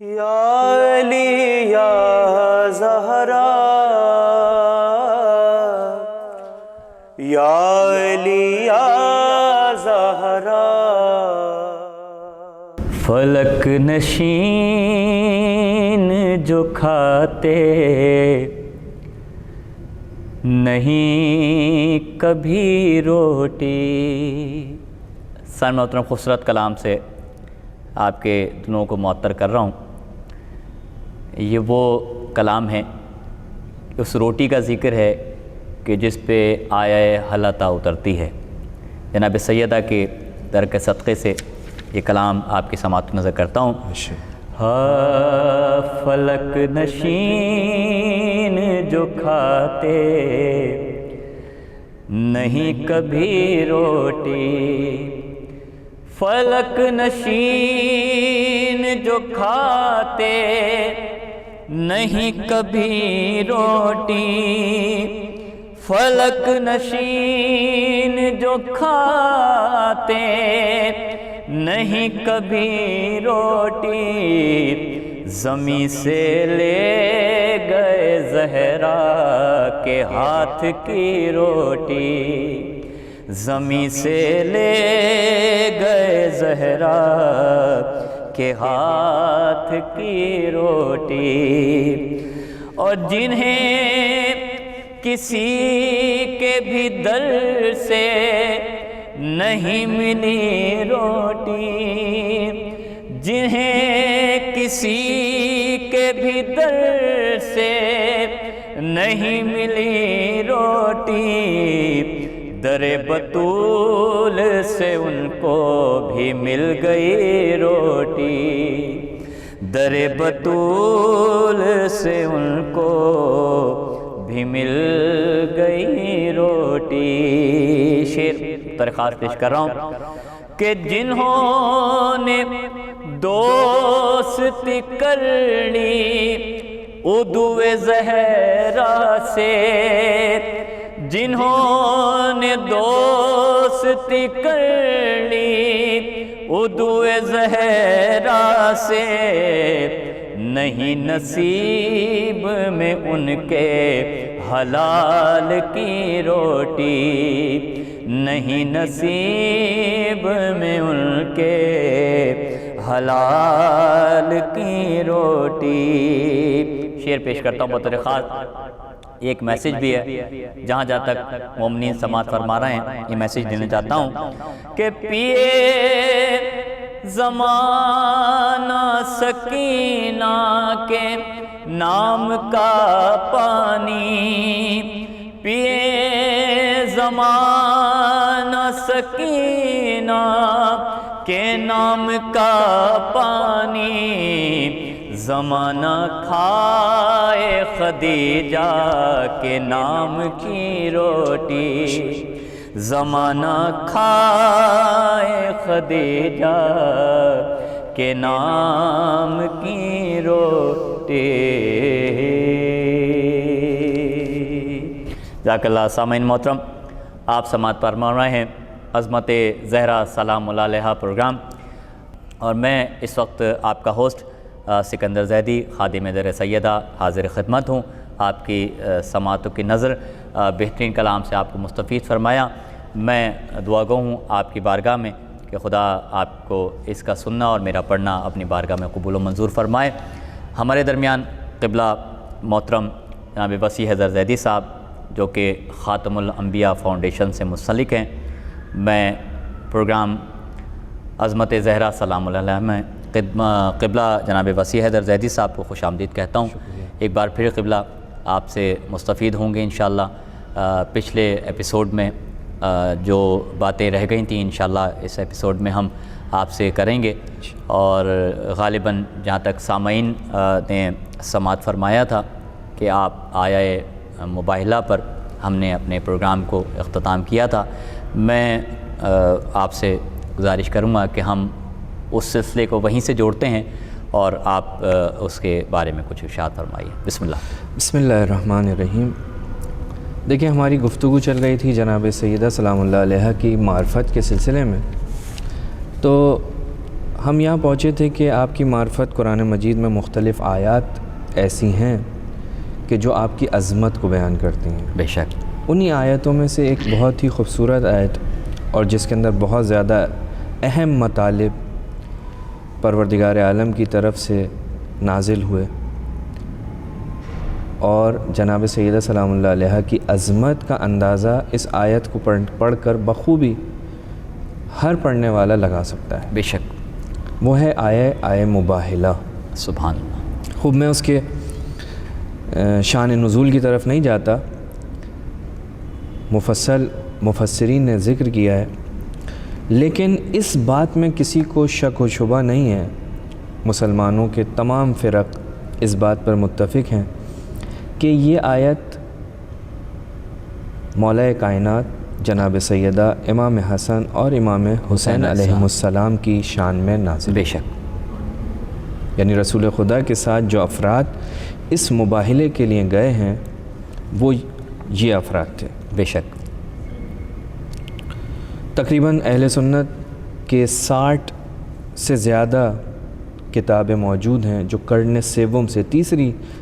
یا علی یا زہرا یا علی یا زہرا، فلک نشین جو کھاتے نہیں کبھی روٹی۔ سر محترم خوبصورت کلام سے آپ کے دلوں کو معطر کر رہا ہوں۔ یہ وہ کلام ہے، اس روٹی کا ذکر ہے کہ جس پہ آیہ حلطہ اترتی ہے۔ جناب سیدہ کے در کے صدقے سے یہ کلام آپ کی سماعت نظر کرتا ہوں۔ فلک نشین جو کھاتے نہیں کبھی روٹی، فلک نشین جو کھاتے نہیں کبھی روٹی، فلک نشین جو کھاتے نہیں کبھی روٹی، زمیں سے لے گئے زہرا کے ہاتھ کی روٹی، زمیں سے لے گئے زہرا کے ہاتھ کی روٹی، اور جنہیں کسی کے بھی در سے نہیں ملی روٹی، جنہیں کسی کے بھی در سے نہیں ملی روٹی، در بطول سے ان کو بھی مل گئی روٹی، در بطول سے ان کو بھی مل گئی روٹی۔ شعر درخواست پیش کر رہا ہوں کہ جنہوں نے دوستی کر لی عدو زہرا سے، جنہوں نے دوستی کر لی عدو زہرا سے، نہیں نصیب میں ان کے حلال کی روٹی، نہیں نصیب میں ان کے حلال کی روٹی۔ شعر پیش کرتا ہوں بطور خاص، ایک میسیج بھی ہے جہاں تک مومنین سماعت فرما رہے ہیں، یہ میسیج دینا چاہتا ہوں کہ پیے زمانہ سکینہ کے نام کا پانی، پیے زمانہ سکینہ کے نام کا پانی، زمانہ کھائے خدیجہ کے نام کی روٹی، زمانہ کھائے خدیجہ کے نام کی روٹی۔ جزاک اللہ۔ سامعین محترم، آپ سماعت فرما رہے ہیں عظمت زہرا سلام اللہ علیہا پروگرام، اور میں اس وقت آپ کا ہوسٹ سکندر زیدی خادم در سیدہ حاضر خدمت ہوں۔ آپ کی سماعتوں کی نظر بہترین کلام سے آپ کو مستفید فرمایا۔ میں دعا گو ہوں آپ کی بارگاہ میں کہ خدا آپ کو اس کا سننا اور میرا پڑھنا اپنی بارگاہ میں قبول و منظور فرمائے۔ ہمارے درمیان قبلہ محترم جناب وسیع حیدر زیدی صاحب، جو کہ خاتم الانبیاء فاؤنڈیشن سے منسلک ہیں۔ میں پروگرام عظمت زہرا سلام اللہ علیہا میں قبلہ جناب وسیع حیدر زیدی صاحب کو خوش آمدید کہتا ہوں۔ ایک بار پھر قبلہ آپ سے مستفید ہوں گے انشاءاللہ۔ پچھلے ایپیسوڈ میں جو باتیں رہ گئی تھیں انشاءاللہ اس ایپیسوڈ میں ہم آپ سے کریں گے، اور غالباً جہاں تک سامعین نے سماعت فرمایا تھا کہ آپ آیہ مباہلہ پر ہم نے اپنے پروگرام کو اختتام کیا تھا، میں آپ سے گزارش کروں گا کہ ہم اس سلسلے کو وہیں سے جوڑتے ہیں اور آپ اس کے بارے میں کچھ ارشاد فرمائیے۔ بسم اللہ۔ بسم اللہ الرحمن الرحیم۔ دیکھیں، ہماری گفتگو چل رہی تھی جناب سیدہ سلام اللہ علیہا کی معرفت کے سلسلے میں، تو ہم یہاں پہنچے تھے کہ آپ کی معرفت قرآن مجید میں مختلف آیات ایسی ہیں کہ جو آپ کی عظمت کو بیان کرتی ہیں. بے شک. انہی آیتوں میں سے ایک بہت ہی خوبصورت آیت اور جس کے اندر بہت زیادہ اہم مطالب پروردگار عالم کی طرف سے نازل ہوئے اور جناب سیدہ سلام اللہ علیہ کی عظمت کا اندازہ اس آیت کو پڑھ کر بخوبی ہر پڑھنے والا لگا سکتا ہے. بے شک. وہ ہے آیہ مباہلہ. سبحان اللہ. خوب میں اس کے شان نزول کی طرف نہیں جاتا، مفسرین نے ذکر کیا ہے، لیکن اس بات میں کسی کو شک و شبہ نہیں ہے، مسلمانوں کے تمام فرق اس بات پر متفق ہیں کہ یہ آیت مولا کائنات جناب سیدہ امام حسن اور امام حسین علیہ السلام کی شان میں نازل. بے شک. یعنی رسول خدا کے ساتھ جو افراد اس مباہلے کے لیے گئے ہیں وہ یہ افراد تھے. بے شک. تقریباً اہل سنت کے 60 سے زیادہ کتابیں موجود ہیں جو قرن سوم سے 3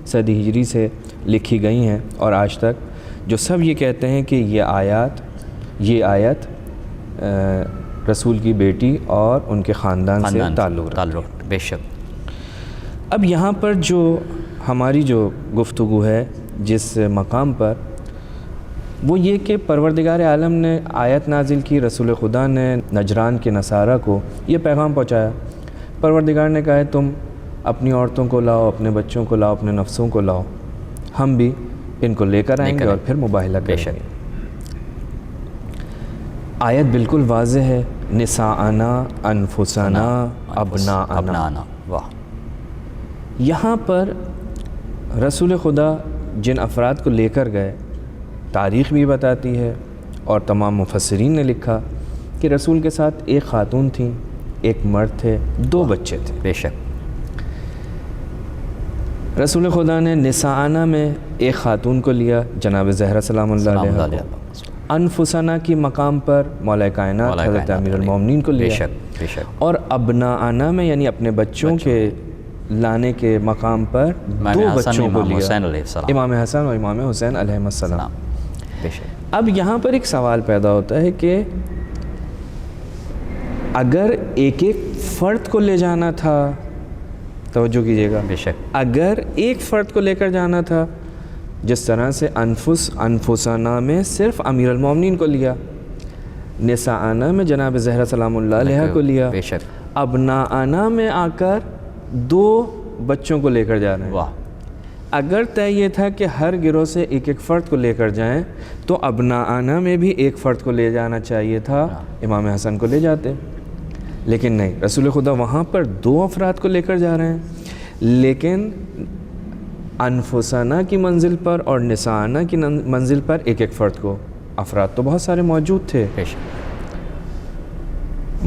صدی ہجری سے لکھی گئی ہیں، اور آج تک جو سب یہ کہتے ہیں کہ یہ آیت رسول کی بیٹی اور ان کے خاندان سے تعلق. بے شک. اب یہاں پر جو ہماری جو گفتگو ہے جس مقام پر، وہ یہ کہ پروردگار عالم نے آیت نازل کی، رسول خدا نے نجران کے نصارہ کو یہ پیغام پہنچایا. پروردگار نے کہا ہے تم اپنی عورتوں کو لاؤ، اپنے بچوں کو لاؤ، اپنے نفسوں کو لاؤ، ہم بھی ان کو لے کر آئیں گے اور پھر مباہلہ کریں گے. آیت بالکل واضح ہے، نساءنا انفسنا ابناءنا. واہ. یہاں پر رسول خدا جن افراد کو لے کر گئے تاریخ بھی بتاتی ہے اور تمام مفسرین نے لکھا کہ رسول کے ساتھ ایک خاتون تھیں، ایک مرد تھے، 2 بچے تھے. بے شک. رسول خدا نے نساءنا میں ایک خاتون کو لیا، جناب زہرا سلام اللہ علیہ. انفسنا کی مقام پر مولا کائنات حضرت امیر المومنین کو لیا. بے شک. بے شک. اور ابناءنا میں یعنی اپنے بچوں کے لانے کے مقام پر 2 بچوں کو لیا، امام حسن اور امام حسین علیہ السلام. بے شک. اب یہاں پر ایک سوال پیدا ہوتا ہے کہ اگر ایک فرد کو لے جانا تھا، توجہ کیجیے گا، بے شک، اگر ایک فرد کو لے کر جانا تھا، جس طرح سے انفسنا میں صرف امیر المومنین کو لیا، نساءنا میں جناب زہرا سلام اللہ علیہ کو لیا، بے شک، ابناءنا میں آ کر 2 بچوں کو لے کر جا رہے ہیں. واہ، اگر طے یہ تھا کہ ہر گروہ سے ایک ایک فرد کو لے کر جائیں تو ابناءنا میں بھی ایک فرد کو لے جانا چاہیے تھا، امام حسن کو لے جاتے، لیکن نہیں، رسول خدا وہاں پر 2 افراد کو لے کر جا رہے ہیں، لیکن انفسنا کی منزل پر اور نساءنا کی منزل پر ایک ایک فرد کو. افراد تو بہت سارے موجود تھے، بے شک،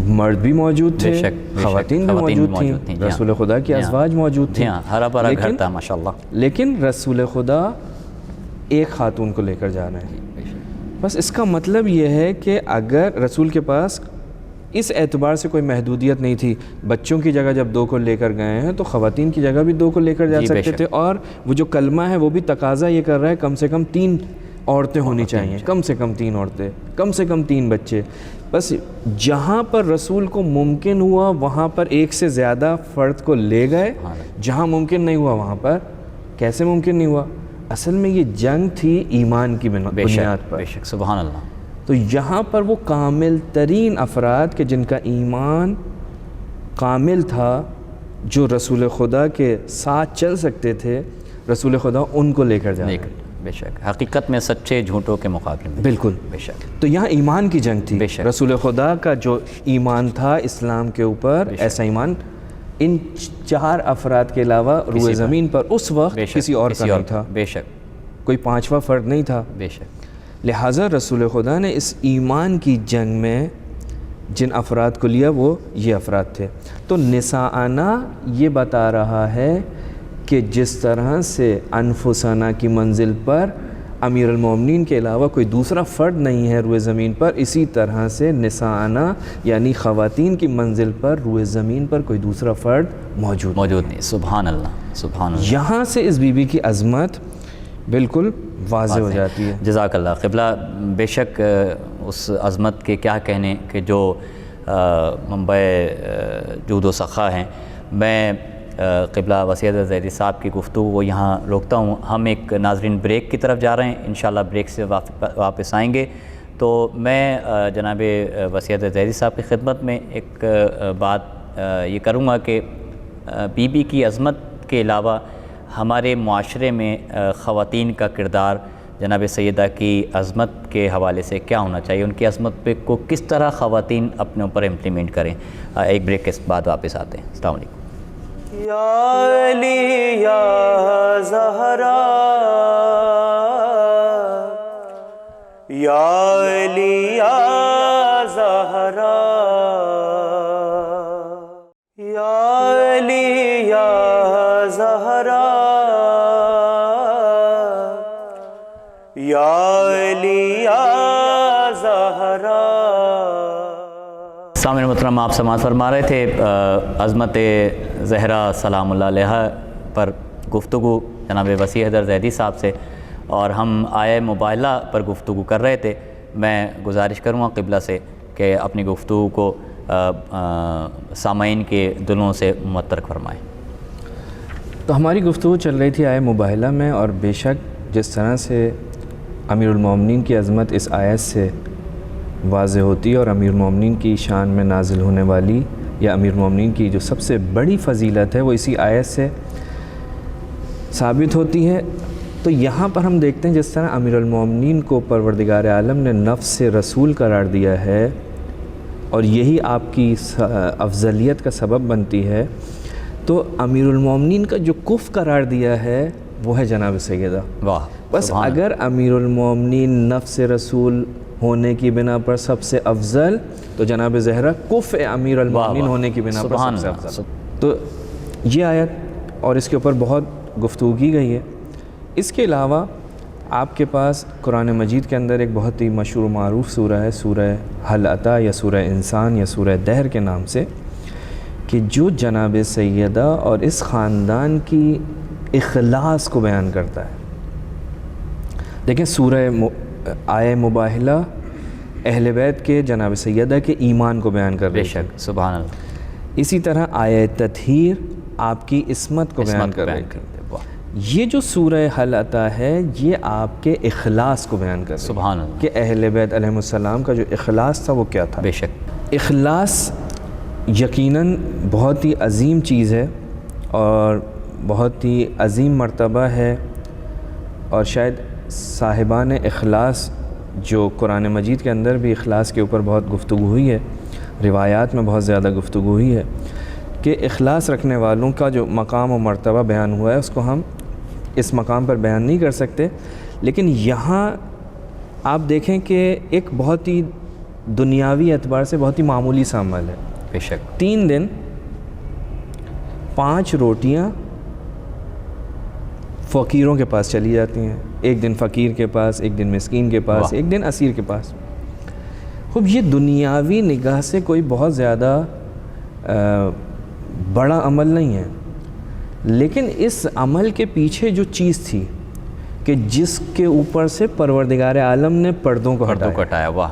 مرد بھی موجود تھے، بے شک، بے شک، خواتین بھی موجود تھیں، رسول خدا کی ازواج موجود تھیں، ہرا بھرا گھر تھا ماشاءاللہ. لیکن رسول خدا ایک خاتون کو لے کر جا رہے ہیں. بس اس کا مطلب یہ ہے کہ اگر رسول کے پاس اس اعتبار سے کوئی محدودیت نہیں تھی، بچوں کی جگہ جب 2 کو لے کر گئے ہیں تو خواتین کی جگہ بھی 2 کو لے کر جا سکتے تھے، اور وہ جو کلمہ ہے وہ بھی تقاضا یہ کر رہا ہے کم سے کم 3 عورتیں ہونی چاہیے، کم سے کم 3 عورتیں، کم سے کم 3 بچے. بس جہاں پر رسول کو ممکن ہوا وہاں پر ایک سے زیادہ فرد کو لے گئے، جہاں ممکن نہیں ہوا وہاں پر کیسے ممکن نہیں ہوا؟ اصل میں یہ جنگ تھی ایمان کی بنیاد پر. بے شک، سبحان اللہ. تو یہاں پر وہ کامل ترین افراد کہ جن کا ایمان کامل تھا، جو رسول خدا کے ساتھ چل سکتے تھے، رسول خدا ان کو لے کر جائے. بے شک، حقیقت میں سچے جھوٹوں کے مقابلے میں. بالکل، بے شک. تو یہاں ایمان کی جنگ تھی. بے شک. رسول خدا کا جو ایمان تھا اسلام کے اوپر، ایسا ایمان ان 4 افراد کے علاوہ روئے زمین پر اس وقت کسی اور کا نہیں تھا. بے شک، کوئی 5واں فرد نہیں تھا. بے شک. لہٰذا رسول خدا نے اس ایمان کی جنگ میں جن افراد کو لیا وہ یہ افراد تھے. تو نساءنا یہ بتا رہا ہے کہ جس طرح سے انفسنا کی منزل پر امیر المومنین کے علاوہ کوئی دوسرا فرد نہیں ہے روئے زمین پر، اسی طرح سے نساءنا یعنی خواتین کی منزل پر روئے زمین پر کوئی دوسرا فرد موجود نہیں. سبحان اللہ، سبحان اللہ. یہاں سے اس بی بی کی عظمت بالکل واضح ہو جاتی ہے. جزاک اللہ. قبلہ بے شک اس عظمت کے کیا کہنے کہ جو منبع جود و سخا ہیں. میں قبلہ وسیع حضرت زیدی صاحب کی گفتگو کو یہاں روکتا ہوں. ہم ایک ناظرین بریک کی طرف جا رہے ہیں، انشاءاللہ بریک سے واپس آئیں گے. تو میں جناب وسیع حضرت زیدی صاحب کی خدمت میں ایک بات یہ کروں گا کہ بی بی کی عظمت کے علاوہ ہمارے معاشرے میں خواتین کا کردار جناب سیدہ کی عظمت کے حوالے سے کیا ہونا چاہیے، ان کی عظمت پہ کو کس طرح خواتین اپنے اوپر امپلیمنٹ کریں. ایک بریک کے بعد واپس آتے ہیں. السلام علیکم. یا علی یا زہرا، یا علی یا زہرا، یا علی یا زہرا، یا علی یا زہرا. سامعین محترم، آپ سماعت فرما رہے تھے عظمت زہرا سلام اللہ علیہا پر گفتگو جناب وسیع حضرت زیدی صاحب سے، اور ہم آیہ مباہلہ پر گفتگو کر رہے تھے. میں گزارش کروں گا قبلہ سے کہ اپنی گفتگو کو سامعین کے دلوں سے مترک فرمائیں. تو ہماری گفتگو چل رہی تھی آیہ مباہلہ میں، اور بے شک جس طرح سے امیر المومنین کی عظمت اس آیت سے واضح ہوتی ہے، اور امیر المومنین کی شان میں نازل ہونے والی یا امیر المومنین کی جو سب سے بڑی فضیلت ہے وہ اسی آیت سے ثابت ہوتی ہے. تو یہاں پر ہم دیکھتے ہیں جس طرح امیر المومنین کو پروردگار عالم نے نفس رسول قرار دیا ہے، اور یہی آپ کی افضلیت کا سبب بنتی ہے، تو امیر المومنین کا جو کف قرار دیا ہے وہ ہے جناب سیدہ. واہ. بس اگر امیر المومنین نفس رسول ہونے کی بنا پر سب سے افضل، تو جناب زہرا کف امیر المومنین ہونے کی بنا پر سب سے افضل. تو یہ آیت اور اس کے اوپر بہت گفتگو کی گئی ہے. اس کے علاوہ آپ کے پاس قرآن مجید کے اندر ایک بہت ہی مشہور و معروف سورہ ہے، سورہ حل اتی یا سورہ انسان یا سورہ دہر کے نام سے، کہ جو جناب سیدہ اور اس خاندان کی اخلاص کو بیان کرتا ہے. دیکھیں سورہ آیہ مباہلہ اہل بیت کے جناب سیدہ کے ایمان کو بیان کر رہی ہے. بے شک. سبحان اللہ. اسی طرح آیہ تطہیر آپ کی عصمت کو بیان کر رہی ہے. یہ جو سورہ حل اتی ہے یہ آپ کے اخلاص کو بیان کر رہی ہے. سبحان اللہ. کہ اہل بیت علیہ السلام کا جو اخلاص تھا وہ کیا تھا. بے شک. اخلاص یقیناً بہت ہی عظیم چیز ہے اور بہت ہی عظیم مرتبہ ہے، اور شاید صاحبان اخلاص جو قرآن مجید کے اندر بھی اخلاص کے اوپر بہت گفتگو ہوئی ہے، روایات میں بہت زیادہ گفتگو ہوئی ہے، کہ اخلاص رکھنے والوں کا جو مقام و مرتبہ بیان ہوا ہے اس کو ہم اس مقام پر بیان نہیں کر سکتے. لیکن یہاں آپ دیکھیں کہ ایک بہت ہی دنیاوی اعتبار سے بہت ہی معمولی سا عمل ہے. بے شک. 3 دن 5 روٹیاں فقیروں کے پاس چلی جاتی ہیں، ایک دن فقیر کے پاس، ایک دن مسکین کے پاس، ایک دن اسیر کے پاس. خوب یہ دنیاوی نگاہ سے کوئی بہت زیادہ بڑا عمل نہیں ہے، لیکن اس عمل کے پیچھے جو چیز تھی کہ جس کے اوپر سے پروردگار عالم نے پردوں کو ہٹایا. واہ.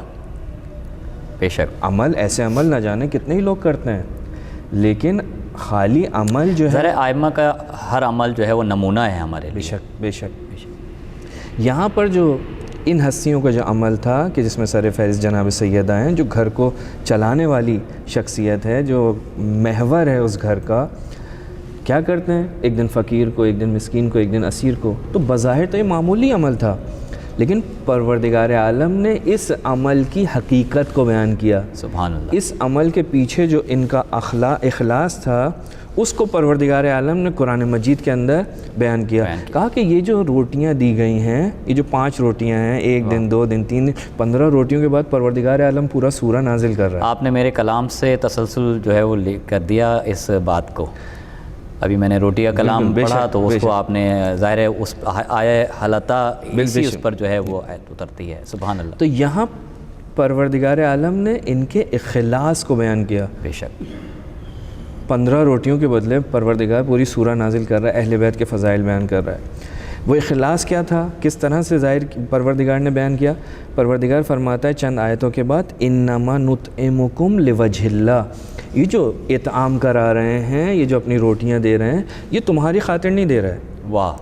بے شک. عمل ایسے عمل نہ جانے کتنے ہی لوگ کرتے ہیں، لیکن خالی عمل جو ہے ذرا آئمہ کا ہر عمل جو ہے وہ نمونہ ہے ہمارے لیے. بے شک بے شک. یہاں پر جو ان ہستیوں کا جو عمل تھا کہ جس میں سر فہرست جناب سیدہ ہیں، جو گھر کو چلانے والی شخصیت ہے، جو محور ہے اس گھر کا، کیا کرتے ہیں؟ ایک دن فقیر کو، ایک دن مسکین کو، ایک دن اسیر کو. تو بظاہر تو یہ معمولی عمل تھا، لیکن پروردگار عالم نے اس عمل کی حقیقت کو بیان کیا. سبحان اللہ. اس عمل کے پیچھے جو ان کا اخلاص تھا اس کو پروردگار عالم نے قرآن مجید کے اندر بیان کیا. کہا کہ یہ جو روٹیاں دی گئی ہیں، یہ جو 5 روٹیاں ہیں، 1 دن 2 دن 3 دن، 15 روٹیوں کے بعد پروردگار عالم پورا سورہ نازل کر رہا ہے. آپ نے میرے کلام سے تسلسل جو ہے وہ کر دیا اس بات کو. ابھی میں نے روٹی کا کلام بے پڑھا شک، تو بے اس کو شک۔ آپ نے ظاہر ہے اس آیہ حالتا اسی اس شک۔ پر جو ہے وہ آیت اترتی ہے، سبحان اللہ۔ تو یہاں پروردگار عالم نے ان کے اخلاص کو بیان کیا۔ بے شک 15 روٹیوں کے بدلے پروردگار پوری سورہ نازل کر رہا ہے، اہل بیت کے فضائل بیان کر رہا ہے۔ وہ اخلاص کیا تھا، کس طرح سے ظاہر پروردگار نے بیان کیا؟ پروردگار فرماتا ہے چند آیتوں کے بعد انما نطعمکم لوجہ اللہ، یہ جو اطعام کرا رہے ہیں، یہ جو اپنی روٹیاں دے رہے ہیں، یہ تمہاری خاطر نہیں دے رہا ہے، واہ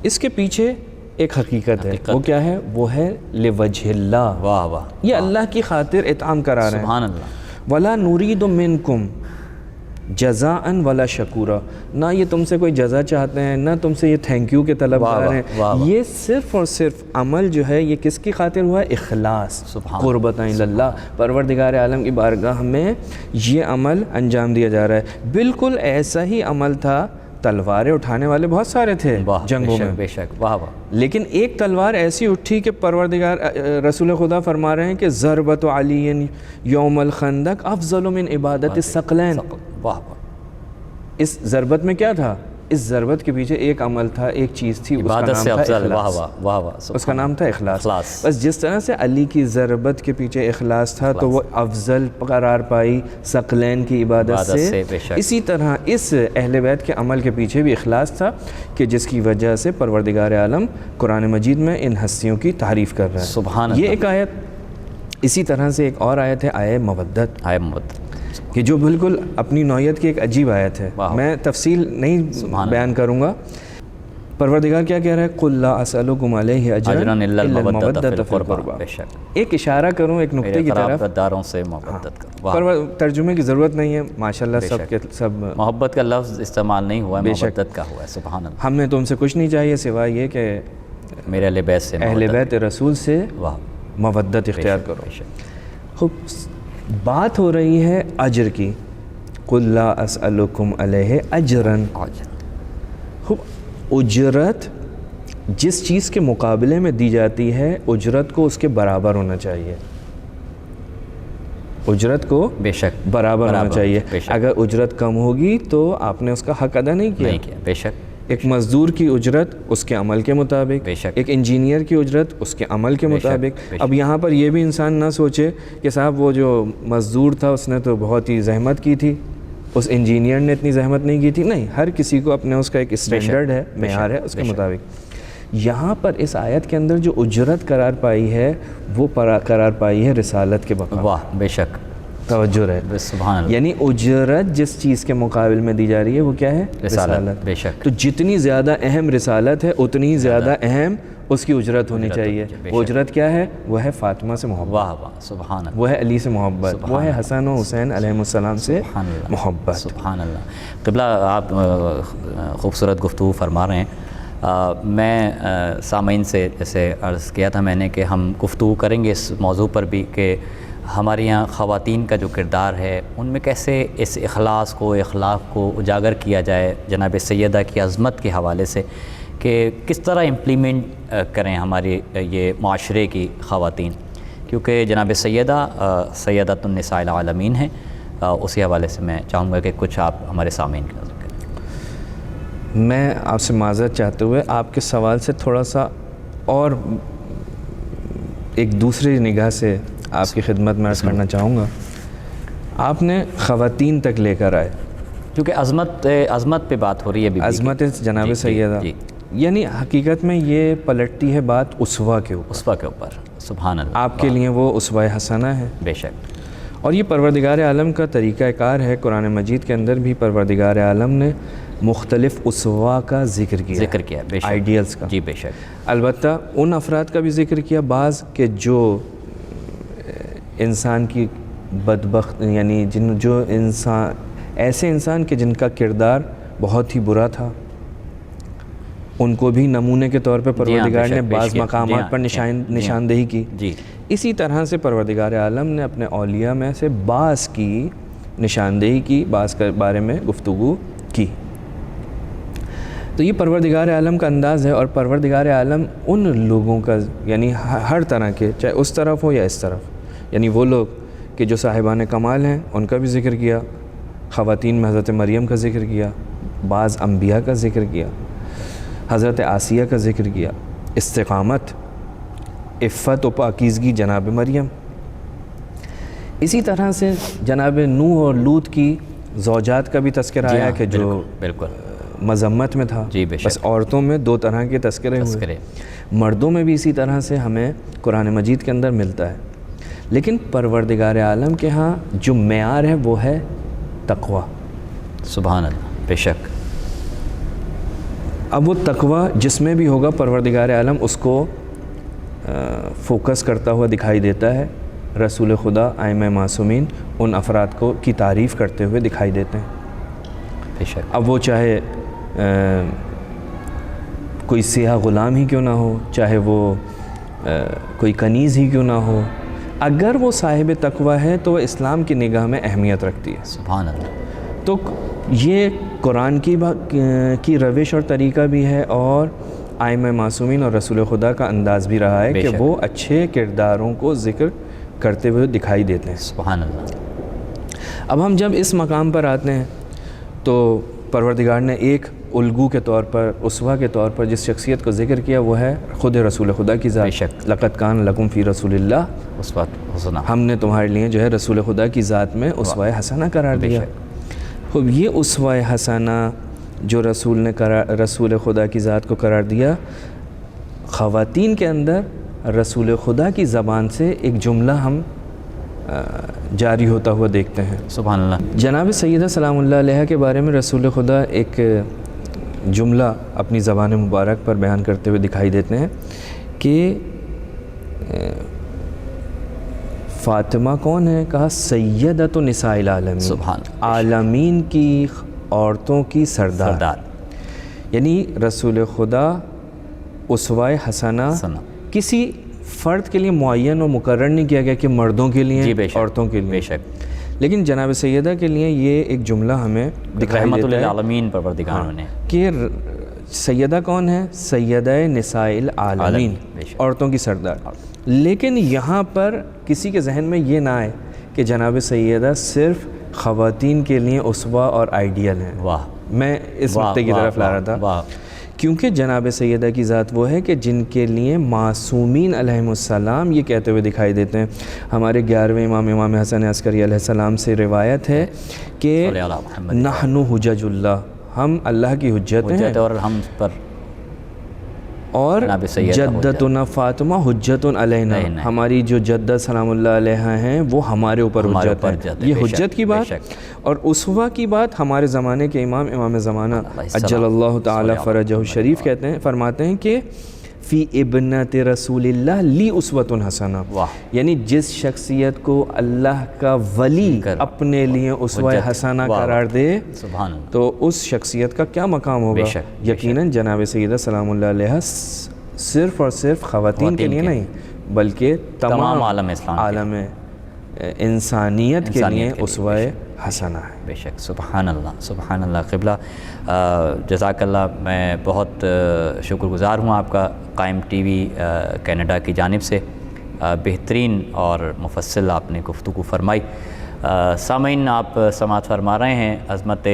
اس کے پیچھے ایک حقیقت ہے۔ وہ کیا ہے؟ وہ ہے لوجہ اللہ، واہ واہ، یہ اللہ کی خاطر اطعام کرا رہے ہیں۔ سبحان اللہ۔ ولا نرید منکم جزاء ولا شکورا، نہ یہ تم سے کوئی جزا چاہتے ہیں، نہ تم سے یہ تھینک یو کے طلبگار ہیں، یہ صرف اور صرف عمل جو ہے یہ کس کی خاطر ہوا ہے؟ اخلاص، قربت الی اللہ، پروردگار عالم کی بارگاہ میں یہ عمل انجام دیا جا رہا ہے۔ بالکل ایسا ہی عمل تھا، تلواریں اٹھانے والے بہت سارے تھے جنگوں میں، بے شک، واہ واہ، لیکن ایک تلوار ایسی اٹھی کہ پروردگار رسول خدا فرما رہے ہیں کہ ضربت علی یوم الخندق افضل من عبادت الثقلین۔ واہ واہ، اس ضربت میں کیا تھا؟ اس ضربت کے پیچھے ایک عمل تھا، ایک چیز تھی، اس کا عبادت نام سے تھا افضل، واہ اخلاص۔ واہ واہ واہ، اس کا نام تھا اخلاص۔ اخلاص۔ بس جس طرح سے علی کی ضربت کے پیچھے اخلاص تھا تو وہ افضل قرار پائی ثقلین کی عبادت سے، بے شک۔ اسی طرح اس اہل بیت کے عمل کے پیچھے بھی اخلاص تھا کہ جس کی وجہ سے پروردگار عالم قرآن مجید میں ان ہستیوں کی تعریف کر رہا ہے۔ سبحان یہ اللہ۔ ایک آیت، اسی طرح سے ایک اور آیت ہے آیہ مودت، آئے محمد، کہ جو بالکل اپنی نوعیت کی ایک عجیب آیت ہے، میں تفصیل نہیں بیان کروں گا۔ پروردگار کیا کہہ رہا ہے؟ قُلْ لَا أَسْأَلُكُمْ عَلَيْهِ أَجْرًا إِلَّا الْمَوَدَّةَ الْمَوَدَّةَ فِي الْقُرْبَى۔ بے شک، ایک اشارہ کروں ایک نقطے کی طرف، قرابتداروں سے محبت کرو، ترجمے کی ضرورت نہیں ہے، ماشاءاللہ سب کے سب محبت کا لفظ استعمال نہیں ہوا ہے، محبت کا ہوا ہے، سبحان اللہ۔ ہم نے تم سے کچھ نہیں چاہیے سوائے یہ کہ میرے اہل بیت سے اہل بیت رسول سے واہ، مودت اختیار کرو۔ بے شک، خوب بات ہو رہی ہے اجر کی، قُلْ لَا أَسْأَلُكُمْ عَلَيْهِ أَجْرًا۔ خوب اجرت جس چیز کے مقابلے میں دی جاتی ہے، اجرت کو اس کے برابر ہونا چاہیے، اجرت کو بے شک برابر ہونا چاہیے۔ بے شک، اگر اجرت کم ہوگی تو آپ نے اس کا حق ادا نہیں کیا۔ نہیں کیا، بے شک، ایک مزدور کی اجرت اس کے عمل کے مطابق، بے شک، ایک انجینئر کی اجرت اس کے عمل کے مطابق۔ بے شک۔ اب یہاں پر یہ بھی انسان نہ سوچے کہ صاحب وہ جو مزدور تھا اس نے تو بہت ہی زحمت کی تھی، اس انجینئر نے اتنی زحمت نہیں کی تھی، نہیں، ہر کسی کو اپنے اس کا ایک اسٹینڈرڈ ہے، معیار ہے، اس کے مطابق۔ یہاں پر اس آیت کے اندر جو اجرت قرار پائی ہے وہ قرار پائی ہے رسالت کے مقام، واہ، بے شک، توجہ رہے، سبحان اللہ، یعنی اجرت جس چیز کے مقابل میں دی جا رہی ہے وہ کیا ہے؟ رسالت، بے شک، تو جتنی زیادہ اہم رسالت ہے اتنی ہی زیادہ اہم اس کی اجرت ہونی چاہیے۔ وہ اجرت کیا ہے؟ وہ ہے فاطمہ سے محبت، واہ واہ، سبحان اللہ، وہ ہے علی سے محبت، وہ ہے حسن و حسین علیہ السلام سے محبت۔ سبحان اللہ۔ قبلہ آپ خوبصورت گفتگو فرما رہے ہیں، میں سامعین سے جیسے عرض کیا تھا میں نے کہ ہم گفتگو کریں گے اس موضوع پر بھی کہ ہمارے یہاں خواتین کا جو کردار ہے ان میں کیسے اس اخلاص کو، اخلاق کو اجاگر کیا جائے، جناب سیدہ کی عظمت کے حوالے سے کہ کس طرح امپلیمنٹ کریں ہماری یہ معاشرے کی خواتین، کیونکہ جناب سیدہ سیدۃ النساء العالمین ہیں، اسی حوالے سے میں چاہوں گا کہ کچھ آپ ہمارے سامعین کا ذکر کریں۔ میں آپ سے معذرت چاہتے ہوئے آپ کے سوال سے تھوڑا سا اور ایک دوسری نگاہ سے آپ کی خدمت میں عرض کرنا چاہوں گا۔ آپ نے خواتین تک لے کر آئے، کیونکہ عظمت پہ بات ہو رہی ہے، عظمت جناب سیدہ، یعنی حقیقت میں یہ پلٹتی ہے بات اسوہ کے اوپر، اسوہ کے اوپر، سبحان اللہ، آپ کے لیے وہ اسوہ حسنہ ہے، بے شک، اور یہ پروردگار عالم کا طریقہ کار ہے۔ قرآن مجید کے اندر بھی پروردگار عالم نے مختلف اسوہ کا ذکر کیا، بے شک، آئیڈیلز کا، جی بے شک، البتہ ان افراد کا بھی ذکر کیا بعض کہ جو انسان کی بدبخت، یعنی جو انسان ایسے انسان کہ جن کا کردار بہت ہی برا تھا، ان کو بھی نمونے کے طور پہ پروردگار نے بعض مقامات پر نشاندہی کی۔ اسی طرح سے پروردگار عالم نے اپنے اولیاء میں سے بعض کی نشاندہی کی، بعض کے بارے میں گفتگو کی۔ تو یہ پروردگار عالم کا انداز ہے، اور پروردگار عالم ان لوگوں کا، یعنی ہر طرح کے، چاہے اس طرف ہو یا اس طرف، یعنی وہ لوگ کہ جو صاحبان کمال ہیں ان کا بھی ذکر کیا، خواتین میں حضرت مریم کا ذکر کیا، بعض انبیاء کا ذکر کیا، حضرت آسیہ کا ذکر کیا، استقامت، عفت و پاکیزگی جناب مریم۔ اسی طرح سے جناب نوح اور لوط کی زوجات کا بھی تذکرہ آیا کہ جو بالکل مذمت میں تھا۔ جی بے شک۔ بس عورتوں میں 2 طرح کے تذکرے ہوئے، مردوں میں بھی اسی طرح سے ہمیں قرآن مجید کے اندر ملتا ہے، لیکن پروردگار عالم کے ہاں جو معیار ہے وہ ہے تقوی۔ سبحان اللہ، بے شک۔ اب وہ تقوی جس میں بھی ہوگا پروردگار عالم اس کو فوکس کرتا ہوا دکھائی دیتا ہے۔ رسول خدا ائمہ معصومین ان افراد کو کی تعریف کرتے ہوئے دکھائی دیتے ہیں، بے شک۔ اب وہ چاہے کوئی سیاہ غلام ہی کیوں نہ ہو، چاہے وہ کوئی کنیز ہی کیوں نہ ہو، اگر وہ صاحب تقوی ہے تو وہ اسلام کی نگاہ میں اہمیت رکھتی ہے۔ سبحان اللہ۔ تو یہ قرآن کی روش اور طریقہ بھی ہے، اور ائمہ معصومین اور رسول خدا کا انداز بھی رہا ہے کہ وہ اچھے کرداروں کو ذکر کرتے ہوئے دکھائی دیتے ہیں۔ سبحان اللہ۔ اب ہم جب اس مقام پر آتے ہیں تو پروردگار نے ایک الگو کے طور پر، اسوہ کے طور پر جس شخصیت کو ذکر کیا وہ ہے خود رسول خدا کی ذات۔ بے شک۔ لقد کان لکم فی رسول اللہ اسوہ حسنہ، ہم نے تمہارے لیے جو ہے رسول خدا کی ذات میں اسوہ حسنہ قرار دیا۔ خوب، یہ اسوہ حسنہ جو رسول خدا کی ذات کو قرار دیا، خواتین کے اندر رسول خدا کی زبان سے ایک جملہ ہم جاری ہوتا ہوا دیکھتے ہیں۔ سبحان اللہ۔ جناب سیدہ سلام اللہ علیہ کے بارے میں رسول خدا ایک جملہ اپنی زبان مبارک پر بیان کرتے ہوئے دکھائی دیتے ہیں کہ فاطمہ کون ہے؟ کہا سیدۃ نساء العالمین، سبحان عالمین کی عورتوں کی سردار۔ یعنی رسول خدا اسوہ حسنہ کسی فرد کے لیے معین و مقرر نہیں کیا گیا کہ مردوں کے لیے، عورتوں کے لیے، بے شک، لیکن جناب سیدہ کے لیے یہ ایک جملہ ہمیں دکھائی رحمت دیتا ہے للعالمین پروردگار نے کہ سیدہ کون ہے؟ سیدہ نساء العالمین، عورتوں کی سردار۔ لیکن یہاں پر کسی کے ذہن میں یہ نہ آئے کہ جناب سیدہ صرف خواتین کے لیے اسوہ اور آئیڈیل ہیں۔ واہ، میں اس نقطے کی طرف لا رہا تھا کیونکہ جناب سیدہ کی ذات وہ ہے کہ جن کے لیے معصومین علیہم السلام یہ کہتے ہوئے دکھائی دیتے ہیں۔ ہمارے 11ویں امام حسن عسکری علیہ السلام سے روایت ہے کہ نحن حجج اللہ، ہم اللہ کی حجت ہیں، اور ہم پر، اور جدتنا فاطمہ حجت علینا، ہماری جو جدہ سلام اللہ علیہ ہیں وہ ہمارے اوپر حجت ہے۔ یہ حجت کی بات اور اسوہ کی بات ہمارے زمانے کے امام زمانہ عجل اللہ تعالی فرجہ الشریف کہتے ہیں، فرماتے ہیں کہ فی ابنت رسول اللہ لی اسوۃ حسنہ، یعنی جس شخصیت کو اللہ کا ولی اپنے لیے اسوہ حسنہ قرار دے تو اس شخصیت کا کیا مقام ہوگا۔ یقیناً جناب سیدہ سلام اللہ علیہ صرف اور صرف خواتین کے لیے نہیں بلکہ تمام عالم انسانیت کے لیے اسوہ حسنہ ہے۔ بے شک، سبحان اللہ، سبحان اللہ۔ قبلہ جزاک اللہ، میں بہت شکر گزار ہوں آپ کا، قائم ٹی وی کینیڈا کی جانب سے بہترین اور مفصل آپ نے گفتگو فرمائی۔ سامعین، آپ سماعت فرما رہے ہیں عظمت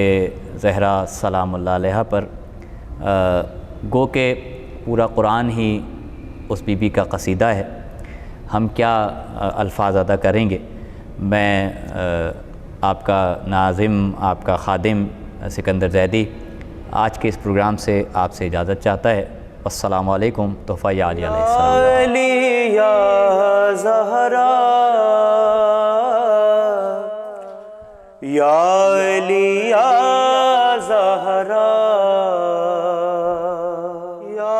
زہرا سلام اللہ علیہ پر، گو کہ پورا قرآن ہی اس بی بی کا قصیدہ ہے، ہم کیا الفاظ ادا کریں گے۔ میں آپ کا ناظم، آپ کا خادم سکندر زیدی آج کے اس پروگرام سے آپ سے اجازت چاہتا ہے۔ السلام علیکم۔ تحفہ یا علی علیہ السلام۔ علی یا زہرا، یا علی یا زہرا، یا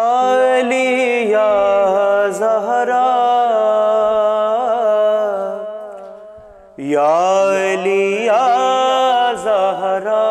علی یا زہرا، یا علی یا زہرا،